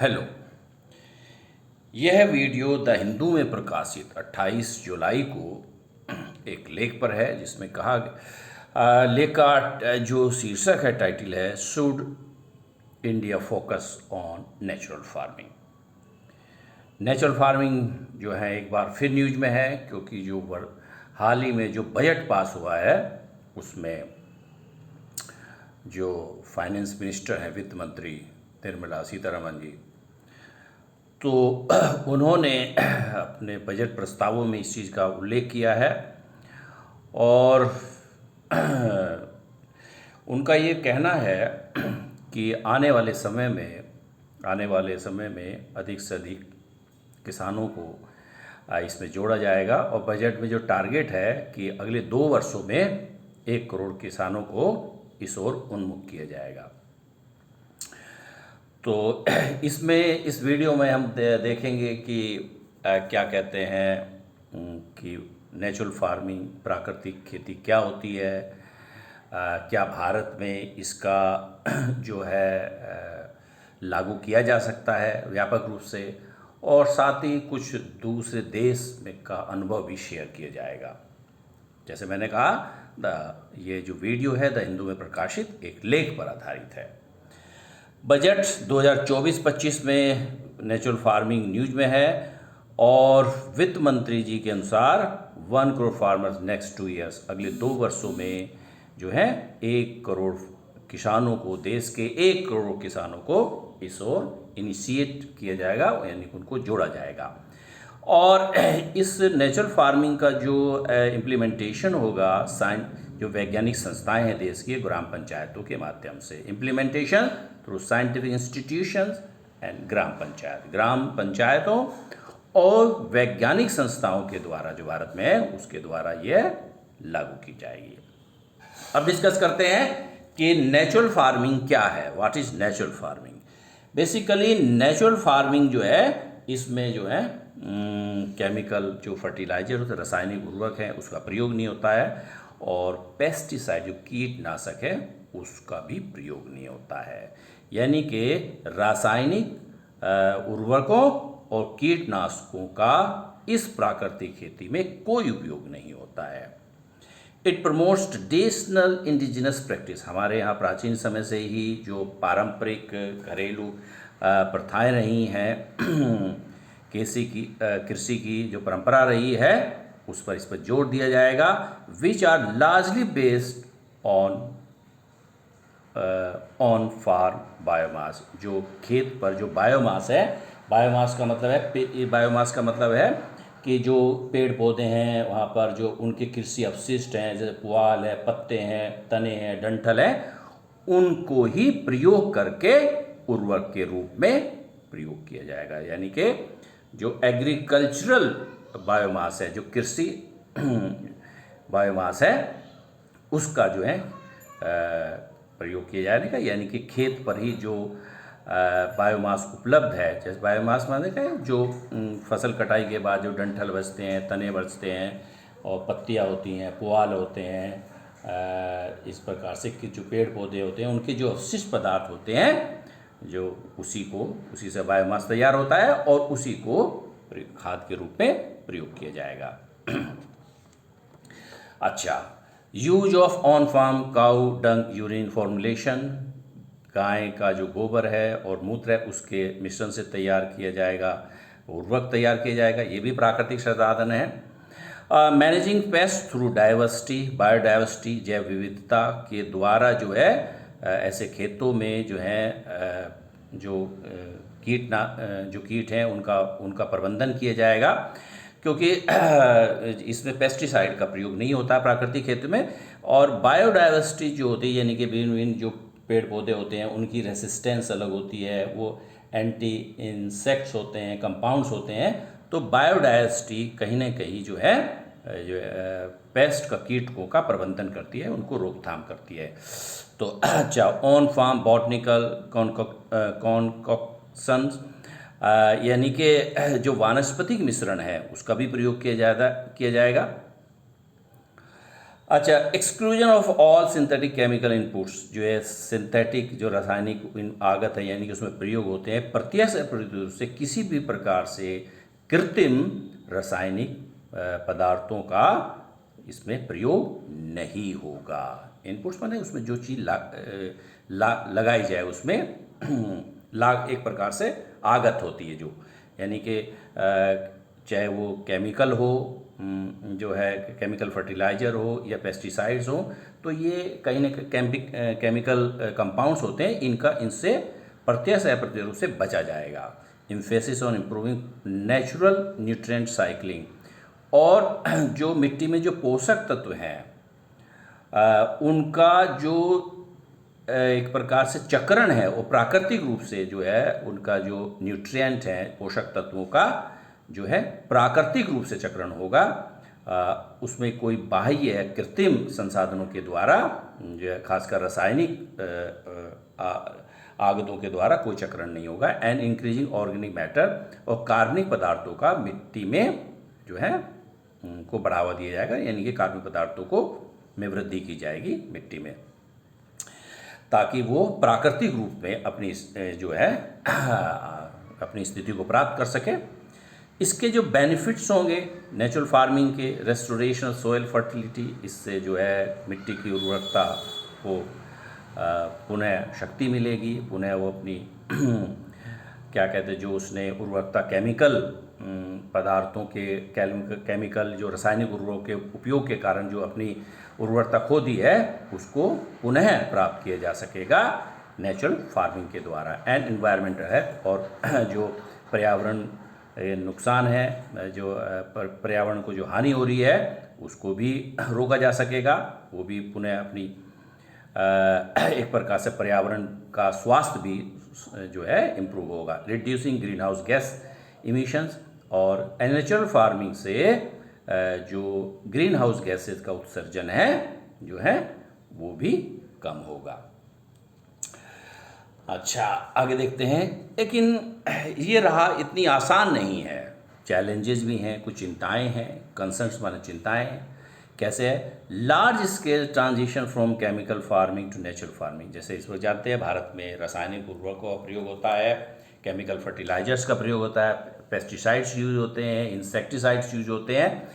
Hello. यह video the Hindu में प्रकाशित 28 जुलाई को एक लेख पर है जिसमें कहा लेख का जो शीर्षक है, टाइटल है should India focus on natural farming. Natural farming जो है एक बार फिर न्यूज में है, क्योंकि हाल ही में जो बजट पास हुआ है उसमें जो फाइनेंस मिनिस्टर हैं, वित्त मंत्री निर्मला सीतारमण जी, तो उन्होंने अपने बजट प्रस्तावों में इस चीज़ का उल्लेख किया है और उनका ये कहना है कि आने वाले समय में अधिक से अधिक किसानों को इसमें जोड़ा जाएगा और बजट में जो टारगेट है कि अगले 2 वर्षों में 1 करोड़ किसानों को इस ओर उन्मुख किया जाएगा। तो इस वीडियो में हम देखेंगे कि क्या कहते हैं कि नेचुरल फार्मिंग, प्राकृतिक खेती क्या होती है, क्या भारत में इसका जो है लागू किया जा सकता है व्यापक रूप से, और साथ ही कुछ दूसरे देश में का अनुभव भी शेयर किया जाएगा। जैसे मैंने कहा, ये जो वीडियो है द हिंदू में प्रकाशित एक लेख पर आधारित है। बजट 2024-25 में नेचुरल फार्मिंग न्यूज में है और वित्त मंत्री जी के अनुसार 1 करोड़ फार्मर्स नेक्स्ट 2 ईयर्स, अगले 2 वर्षों में जो है 1 करोड़ किसानों को, देश के 1 करोड़ किसानों को इस ओर इनिशिएट किया जाएगा, यानी उनको जोड़ा जाएगा। और इस नेचुरल फार्मिंग का जो इम्प्लीमेंटेशन होगा, जो वैज्ञानिक संस्थाएं हैं देश की, ग्राम पंचायतों के माध्यम से implementation through scientific institutions and ग्राम पंचायतों और वैज्ञानिक संस्थाओं के द्वारा जो भारत में है उसके द्वारा यह लागू की जाएगी। अब डिस्कस करते हैं कि नेचुरल फार्मिंग क्या है। What is natural farming? Basically natural farming जो है, इसमें जो है केमिकल जो फर्टिलाइजर होते हैं, रासायनिक उर्वरक हैं, उसका प्रयोग नहीं होता है, और पेस्टिसाइड जो कीटनाशक है उसका भी प्रयोग नहीं होता है। यानी कि रासायनिक उर्वरकों और कीटनाशकों का इस प्राकृतिक खेती में कोई उपयोग नहीं होता है। It promotes traditional indigenous practice. हमारे यहाँ प्राचीन समय से ही जो पारंपरिक घरेलू प्रथाएं रही हैं कृषि की जो परंपरा रही है उस पर इस पर जोर दिया जाएगा। Which are largely based on farm biomass. जो खेत पर जो बायोमास है, बायोमास का मतलब है कि जो पेड़ पौधे हैं वहाँ पर जो उनके कृषि अवशिष्ट हैं, जैसे पुआल है, पत्ते हैं, तने हैं, डंठल हैं, उनको ही प्रयोग करके उर्वरक के रूप में प्रयोग किया जाएगा। यानी कि जो एग्रीकल्चरल बायोमास है, जो कृषि बायोमास है, उसका जो है प्रयोग किया जाएगा। यानी कि खेत पर ही जो बायोमास उपलब्ध है, जैसे बायोमास माने क्या है, जो फसल कटाई के बाद जो डंठल बचते हैं, तने बचते हैं और पत्तियां होती हैं, पुआल होते हैं, इस प्रकार से कि जो पेड़ पौधे होते हैं उनके जो अवशिष्ट पदार्थ होते हैं, जो उसी से बायोमास तैयार होता है और उसी को खाद के रूप में प्रयोग किया जाएगा। अच्छा, use of on farm cow dung urine formulation. गाय का जो गोबर है और मूत्र है उसके मिश्रण से तैयार किया जाएगा, उर्वरक तैयार किया जाएगा। ये भी प्राकृतिक संसाधन है। Managing paste through diversity, biodiversity, जैव विविधता के द्वारा जो है ऐसे खेतों में जो है जो कीट हैं उनका प्रबंधन किया जाएगा, क्योंकि इसमें पेस्टिसाइड का प्रयोग नहीं होता प्राकृतिक खेती में। और बायोडाइवर्सिटी जो होती है, यानी कि भिन्न जो पेड़ पौधे होते हैं उनकी रेसिस्टेंस अलग होती है, वो एंटी इंसेक्ट्स होते हैं, कंपाउंड्स होते हैं। तो बायोडाइवर्सिटी कहीं ना कहीं जो है पेस्ट का, कीटकों का प्रबंधन करती है, उनको रोकथाम करती है। तो अच्छा, ऑन फार्म बॉटनिकल कॉन्कॉक्शंस, यानी कि जो वानस्पतिक मिश्रण है उसका भी प्रयोग किया जाएगा। अच्छा, exclusion of all synthetic chemical inputs, जो है सिंथेटिक जो रासायनिक आगत है यानी कि उसमें प्रयोग होते हैं, प्रत्यक्ष अप्रत्यक्ष रूप से किसी भी प्रकार से कृत्रिम रासायनिक पदार्थों का इसमें प्रयोग नहीं होगा। इनपुट्स माने उसमें जो चीज़ लगाई जाए उसमें एक प्रकार से आगत होती है जो, यानी कि चाहे वो केमिकल हो, जो है केमिकल फर्टिलाइज़र हो या पेस्टिसाइड्स हो, तो ये कहीं ना कहीं केमिकल कंपाउंड्स होते हैं, इनसे प्रत्यक्ष या अप्रत्यक्ष रूप से बचा जाएगा। Emphasis on improving natural nutrient cycling, और जो मिट्टी में जो पोषक तत्व हैं उनका जो एक प्रकार से चक्रण है वो प्राकृतिक रूप से जो है उनका जो न्यूट्रिएंट है पोषक तत्वों का जो है प्राकृतिक रूप से चक्रण होगा। उसमें कोई बाह्य कृत्रिम संसाधनों के द्वारा जो है खासकर रासायनिक आगतों के द्वारा कोई चक्रण नहीं होगा। एंड इंक्रीजिंग ऑर्गेनिक मैटर, और कार्बनिक पदार्थों का मिट्टी में जो है को बढ़ावा दिया जाएगा, यानी कि कार्बनिक पदार्थों को में वृद्धि की जाएगी मिट्टी में, ताकि वो प्राकृतिक रूप में अपनी जो है अपनी स्थिति को प्राप्त कर सके। इसके जो बेनिफिट्स होंगे नेचुरल फार्मिंग के, रेस्टोरेशन ऑफ सोयल फर्टिलिटी, इससे जो है मिट्टी की उर्वरकता को पुनः शक्ति मिलेगी, पुनः वो अपनी क्या कहते हैं जो उसने उर्वरकता केमिकल पदार्थों के केमिकल जो रासायनिक उर्वरकों के उपयोग के कारण जो अपनी उर्वरकता खो दी है उसको पुनः प्राप्त किया जा सकेगा नेचुरल फार्मिंग के द्वारा। एंड एनवायरमेंटल है, और जो पर्यावरण नुकसान है, जो पर्यावरण को जो हानि हो रही है उसको भी रोका जा सकेगा, वो भी पुनः अपनी एक प्रकार से पर्यावरण का स्वास्थ्य भी जो है इम्प्रूव होगा। Reducing green house gas emissions, और नेचुरल फार्मिंग से जो ग्रीन हाउस गैसेस का उत्सर्जन है जो है वो भी कम होगा। अच्छा, आगे देखते हैं। लेकिन ये रहा इतनी आसान नहीं है, चैलेंजेस भी हैं, कुछ चिंताएं हैं, कंसर्न्स माने चिंताएं हैं। कैसे है? Large scale transition from chemical farming to natural farming. जैसे इस वक्त जानते हैं भारत में रासायनिक उर्वरकों का प्रयोग होता है, केमिकल फर्टिलाइजर्स का प्रयोग होता है, पेस्टिसाइड्स यूज होते हैं, इंसेक्टिसाइड्स यूज होते हैं।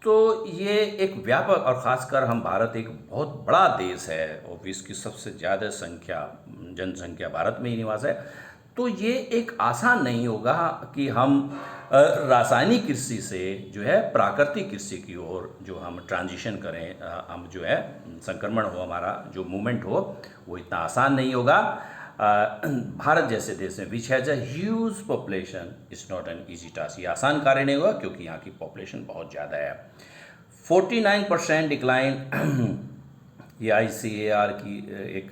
तो ये एक व्यापक, और ख़ासकर हम भारत एक बहुत बड़ा देश है और विश्व की सबसे ज़्यादा जनसंख्या भारत में ही निवास है। तो ये एक आसान नहीं होगा कि हम रासायनिक कृषि से जो है प्राकृतिक कृषि की ओर जो हम ट्रांजिशन करें, हम जो है संक्रमण हो, हमारा जो मूवमेंट हो वो इतना आसान नहीं होगा। भारत जैसे देश में which has a huge population, it's not an easy task. ये आसान कार्य नहीं होगा क्योंकि यहाँ की पॉपुलेशन बहुत ज़्यादा है। 49% डिक्लाइन, ये ICAR की एक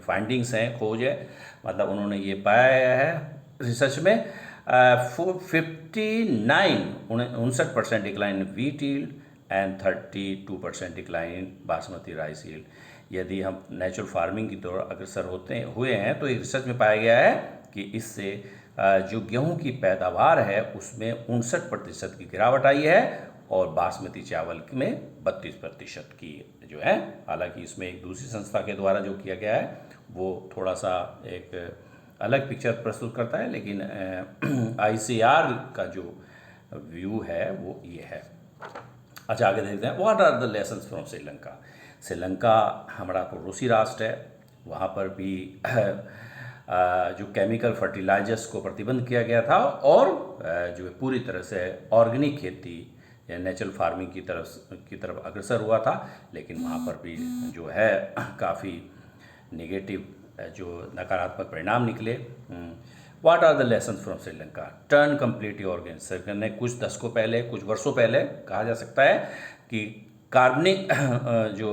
फाइंडिंग्स हैं, खोज है, मतलब उन्होंने ये पाया है रिसर्च में। 59% decline in wheat yield and 32% decline in basmati rice yield. यदि हम नेचुरल फार्मिंग की तरफ अग्रसर हुए हैं तो एक रिसर्च में पाया गया है कि इससे जो गेहूं की पैदावार है उसमें 59% की गिरावट आई है, और बासमती चावल में 32% की जो है। हालांकि इसमें एक दूसरी संस्था के द्वारा जो किया गया है वो थोड़ा सा एक अलग पिक्चर प्रस्तुत करता है, लेकिन ICAR का जो व्यू है वो ये है। अच्छा, आगे देखते हैं। What are the lessons from Sri Lanka. Sri Lanka हमारा पड़ोसी राष्ट्र है, वहाँ पर भी जो केमिकल फर्टिलाइजर्स को प्रतिबंध किया गया था, और जो पूरी तरह से ऑर्गेनिक खेती या नेचुरल फार्मिंग की तरफ अग्रसर हुआ था। लेकिन वहाँ पर भी जो है काफ़ी नेगेटिव जो नकारात्मक परिणाम निकले। What are the lesson from Sri Lanka. Turn completely organic. सरकार ने कुछ दशकों पहले, कुछ वर्षों पहले कहा जा सकता है कि कार्बनिक जो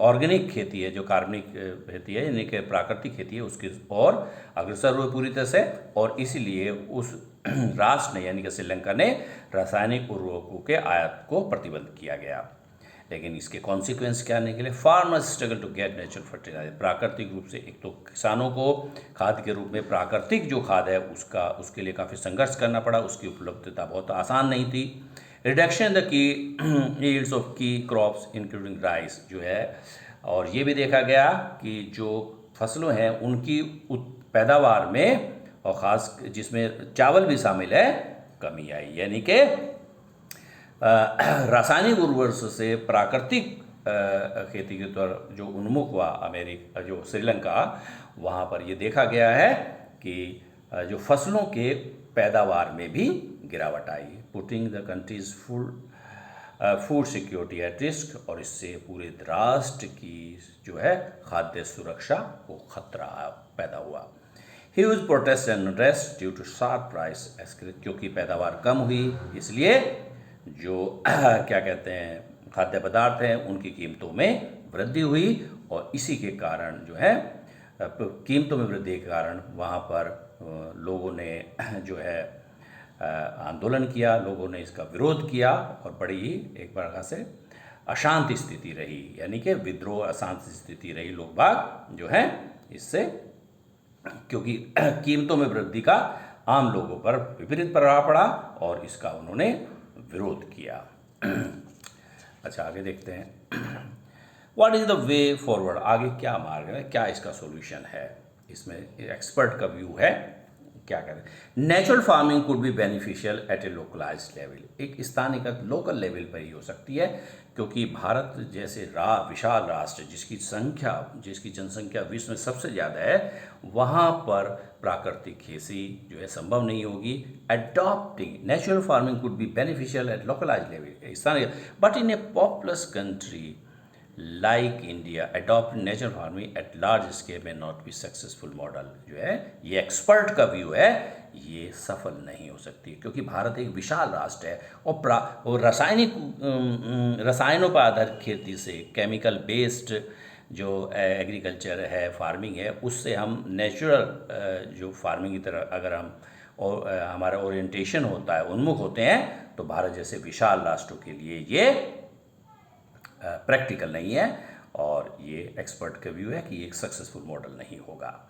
ऑर्गेनिक खेती है, जो कार्बनिक खेती है यानी कि प्राकृतिक खेती है, उसके और अग्रसर हुए पूरी तरह से। और इसीलिए उस राष्ट्र ने यानी कि श्रीलंका ने रासायनिक उर्वरकों के आयात को प्रतिबंध किया गया। लेकिन इसके कॉन्सिक्वेंस क्या निकले? Farmers struggle to get natural fertiliser. प्राकृतिक रूप से एक तो किसानों को खाद के रूप में प्राकृतिक जो खाद है उसके लिए काफ़ी संघर्ष करना पड़ा, उसकी उपलब्धता बहुत आसान नहीं थी। Reduction in the key yields of की क्रॉप्स इंक्लूडिंग राइस जो है, और ये भी देखा गया कि जो फसलों हैं उनकी पैदावार में, और ख़ास जिसमें चावल भी शामिल है, कमी आई। यानी कि रासायनिक उर्वरक से प्राकृतिक खेती की तरफ जो उन्मुख हुआ अमेरिका, जो श्रीलंका, वहाँ पर ये देखा गया है कि जो फसलों के पैदावार में भी गिरावट आई, putting the country's food security at risk, और इससे पूरे राष्ट्र की जो है खाद्य सुरक्षा को खतरा पैदा हुआ। Huge protest and unrest due to sharp price escalate, क्योंकि पैदावार कम हुई इसलिए जो क्या कहते हैं खाद्य पदार्थ हैं उनकी कीमतों में वृद्धि हुई, और इसी के कारण जो है कीमतों में वृद्धि के कारण वहाँ पर लोगों ने जो है आंदोलन किया, लोगों ने इसका विरोध किया, और बड़ी ही एक प्रकार से अशांत स्थिति रही, यानी कि विद्रोह अशांत स्थिति रही। लोग बाग जो हैं इससे, क्योंकि कीमतों में वृद्धि का आम लोगों पर विपरीत प्रभाव पड़ा और इसका उन्होंने विरोध किया। अच्छा, आगे देखते हैं what is the way forward, आगे क्या मार्ग है, क्या इसका सॉल्यूशन है। इसमें एक्सपर्ट का व्यू है, क्या करें। Natural farming could be beneficial at a localised level, एक स्थानीयगत लोकल लेवल पर ही हो सकती है, क्योंकि भारत जैसे विशाल राष्ट्र जिसकी जनसंख्या विश्व में सबसे ज़्यादा है, वहाँ पर प्राकृतिक खेती जो है संभव नहीं होगी। Adopting natural farming could be beneficial at localised level स्थानीय, but in a populous country like India adopt natural farming at large scale may not be successful model जो है, ये एक्सपर्ट का व्यू है, ये सफल नहीं हो सकती, क्योंकि भारत एक विशाल राष्ट्र है और रसायनों पर आधारित खेती से, केमिकल बेस्ड जो एग्रीकल्चर है, फार्मिंग है, उससे हम नेचुरल जो फार्मिंग की तरह अगर हम और हमारा ओरिएंटेशन होता है, उन्मुख होते हैं, तो भारत जैसे विशाल राष्ट्रों के लिए ये प्रैक्टिकल नहीं है, और ये एक्सपर्ट का व्यू है कि ये एक सक्सेसफुल मॉडल नहीं होगा।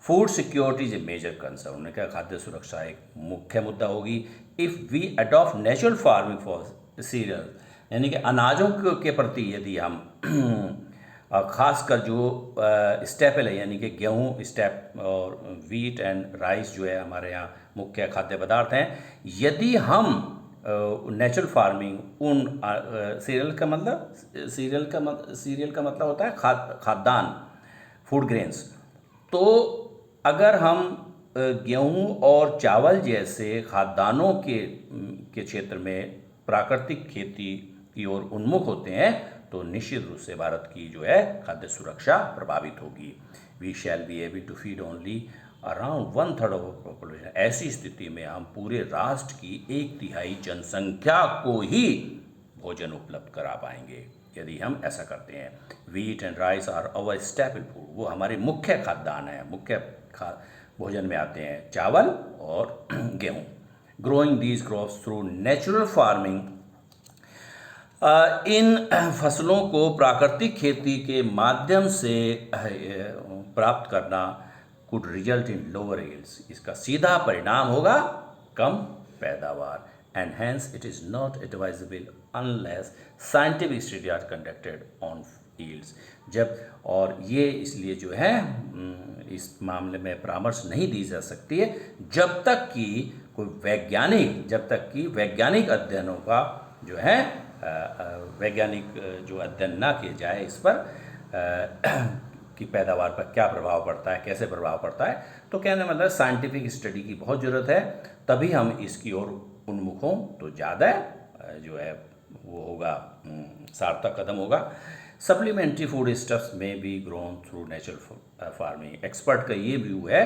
Food security is a major concern, उन्होंने कहा खाद्य सुरक्षा एक मुख्य मुद्दा होगी। If we adopt natural farming for cereal, यानी कि अनाजों के प्रति यदि हम खासकर जो स्टेपल है, यानी कि गेहूँ स्टेप और वीट एंड राइस जो है हमारे यहाँ मुख्य खाद्य पदार्थ हैं, यदि हम नेचुरल फार्मिंग उन सीरियल का मतलब होता है खाद्यान्न, फूड ग्रेन्स, तो अगर हम गेहूं और चावल जैसे खाद्यान्नों के क्षेत्र में प्राकृतिक खेती की ओर उन्मुख होते हैं, तो निश्चित रूप से भारत की जो है खाद्य सुरक्षा प्रभावित होगी। We shall be able to feed only around 1/3 of population, ऐसी स्थिति में हम पूरे राष्ट्र की 1/3 जनसंख्या को ही भोजन उपलब्ध करा पाएंगे यदि हम ऐसा करते हैं। Wheat and rice are our staple food, वो हमारे मुख्य खाद्यान्न है, मुख्य भोजन में आते हैं चावल और गेहूँ। Growing these crops through natural farming, इन फसलों को प्राकृतिक खेती के माध्यम से प्राप्त करना could result in lower yields, इसका सीधा परिणाम होगा कम पैदावार, and hence it is not advisable unless scientific study are conducted on yields. जब और ये इसलिए जो है इस मामले में परामर्श नहीं दी जा सकती है जब तक कि वैज्ञानिक अध्ययनों का जो है वैज्ञानिक जो अध्ययन ना किए जाए इस पर कि पैदावार पर क्या प्रभाव पड़ता है, कैसे प्रभाव पड़ता है। तो कहने मतलब साइंटिफिक स्टडी की बहुत ज़रूरत है, तभी हम इसकी ओर उन्मुख हों तो ज़्यादा जो है वो होगा, सार्थक कदम होगा। सप्लीमेंट्री फूड स्टफ्स में B grown through natural farming, expert का ये व्यू है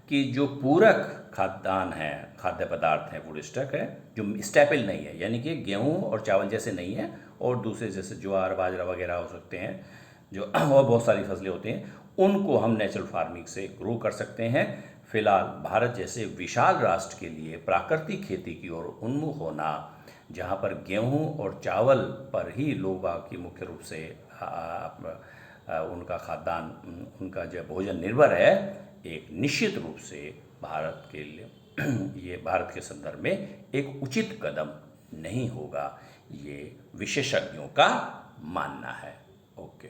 कि जो पूरक खाद्यान्न है, खाद्य पदार्थ हैं, फूड स्टॉक है, जो स्टेपल नहीं है, यानी कि गेहूँ और चावल जैसे नहीं है, और दूसरे जैसे ज्वार बाजरा वगैरह हो सकते हैं, जो और बहुत सारी फसलें होती हैं, उनको हम नेचुरल फार्मिंग से ग्रो कर सकते हैं। फिलहाल भारत जैसे विशाल राष्ट्र के लिए प्राकृतिक खेती की ओर उन्मुख होना, जहाँ पर गेहूँ और चावल पर ही लोग की मुख्य रूप से उनका खाद्यान्न, उनका जो भोजन निर्भर है, एक निश्चित रूप से भारत के लिए ये भारत के संदर्भ में एक उचित कदम नहीं होगा, ये विशेषज्ञों का मानना है। ओके।